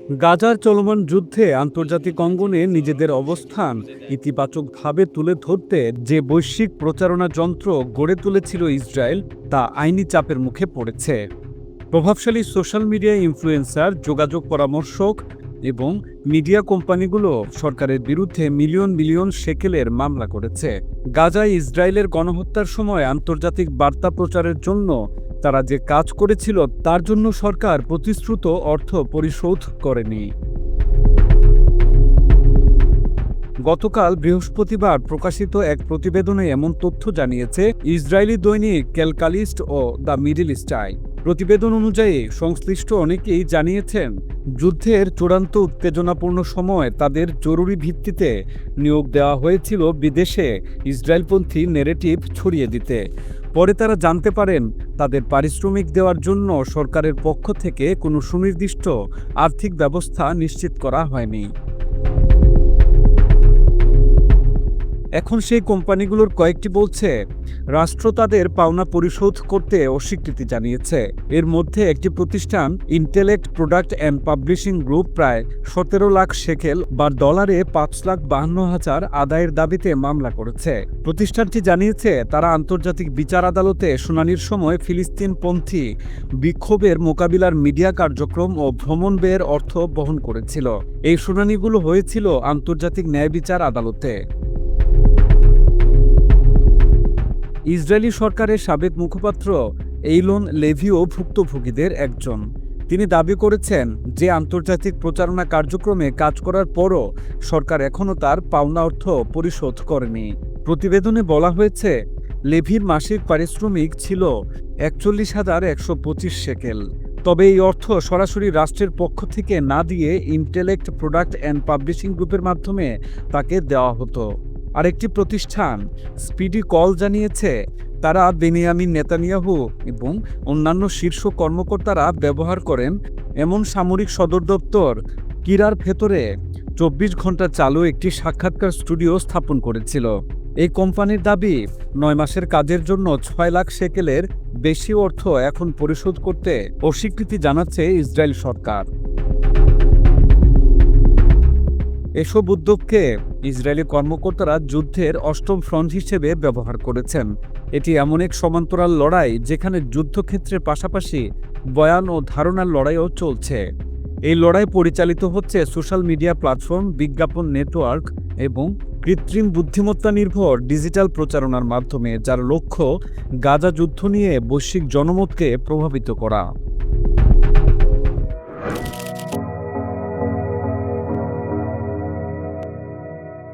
গাজার চলমান যুদ্ধে আন্তর্জাতিক অঙ্গনে নিজেদের অবস্থান ইতিবাচকভাবে তুলে ধরতে যে বৈশ্বিক প্রচারণা যন্ত্র গড়ে তুলেছিল ইসরায়েল, তা আইনি চাপের মুখে পড়েছে। প্রভাবশালী সোশ্যাল মিডিয়া ইনফ্লুয়েন্সার, যোগাযোগ পরামর্শক এবং মিডিয়া কোম্পানিগুলো সরকারের বিরুদ্ধে মিলিয়ন মিলিয়ন শেকেলের মামলা করেছে। গাজায় ইসরায়েলের গণহত্যার সময় আন্তর্জাতিক বার্তা প্রচারের জন্য তারা যে কাজ করেছিল তার জন্য সরকার প্রতিশ্রুত অর্থ পরিশোধ করেনি। গতকাল বৃহস্পতিবার প্রকাশিত এক প্রতিবেদনে এমন তথ্য জানিয়েছে ইসরায়েলি দৈনিক ক্যালকালিস্ট ও দ্য মিডল ইস্ট আই। প্রতিবেদন অনুযায়ী সংশ্লিষ্ট অনেকেই জানিয়েছেন, যুদ্ধের চূড়ান্ত উত্তেজনাপূর্ণ সময় তাদের জরুরি ভিত্তিতে নিয়োগ দেওয়া হয়েছিল বিদেশে ইসরায়েলপন্থী নেরেটিভ ছড়িয়ে দিতে। পরে তারা জানতে পারেন তাদের পারিশ্রমিক দেওয়ার জন্য সরকারের পক্ষ থেকে কোনো সুনির্দিষ্ট আর্থিক ব্যবস্থা নিশ্চিত করা হয়নি। এখন সেই কোম্পানিগুলোর কয়েকটি বলছে রাষ্ট্র তাদের পাওনা পরিশোধ করতে অস্বীকৃতি জানিয়েছে। এর মধ্যে একটি প্রতিষ্ঠান, intellect product and publishing group, প্রায় 17 লাখ শেকেল বা ডলারে 5,52,000 আদায়ের দাবিতে মামলা করেছে। প্রতিষ্ঠানটি জানিয়েছে তারা আন্তর্জাতিক বিচার আদালতে শুনানির সময় ফিলিস্তিনপন্থী বিক্ষোভের মোকাবিলার মিডিয়া কার্যক্রম ও ভ্রমণ ব্যয়ের অর্থ বহন করেছিল। এই শুনানিগুলো হয়েছিল আন্তর্জাতিক ন্যায় বিচার আদালতে। ইসরায়েলি সরকারের সাবেক মুখপাত্র এইলন লেভিও ভুক্তভোগীদের একজন। তিনি দাবি করেছেন যে আন্তর্জাতিক প্রচারণা কার্যক্রমে কাজ করার পরও সরকার এখনও তার পাওনা অর্থ পরিশোধ করেনি। প্রতিবেদনে বলা হয়েছে, লেভির মাসিক পারিশ্রমিক ছিল 41,125 শেকেল। তবে এই অর্থ সরাসরি রাষ্ট্রের পক্ষ থেকে না দিয়ে ইন্টেলেক্ট প্রোডাক্ট অ্যান্ড পাবলিশিং গ্রুপের মাধ্যমে তাকে দেওয়া হতো। আরেকটি প্রতিষ্ঠান, স্পিডি কল, জানিয়েছে তারা বেনিয়ামিন নেতানিয়াহু এবং অন্যান্য শীর্ষ কর্মকর্তারা ব্যবহার করেন এমন সামরিক সদর দপ্তর কিরার ভেতরে 24 ঘন্টা চালু একটি সাক্ষাৎকার স্টুডিও স্থাপন করেছিল। এই কোম্পানির দাবি 9 মাসের কাজের জন্য 6 লাখ শেকেলের বেশি অর্থ এখন পরিশোধ করতে অস্বীকৃতি জানাচ্ছে ইসরায়েল সরকার। এসব উদ্যোগকে ইসরায়েলি কর্মকর্তারা যুদ্ধের অষ্টম ফ্রন্ট হিসেবে ব্যবহার করেছেন। এটি এমন এক সমান্তরাল লড়াই যেখানে যুদ্ধক্ষেত্রের পাশাপাশি বয়ান ও ধারণার লড়াইও চলছে। এই লড়াই পরিচালিত হচ্ছে সোশ্যাল মিডিয়া প্ল্যাটফর্ম, বিজ্ঞাপন নেটওয়ার্ক এবং কৃত্রিম বুদ্ধিমত্তা নির্ভর ডিজিটাল প্রচারণার মাধ্যমে, যার লক্ষ্য গাজা যুদ্ধ নিয়ে বৈশ্বিক জনমতকে প্রভাবিত করা।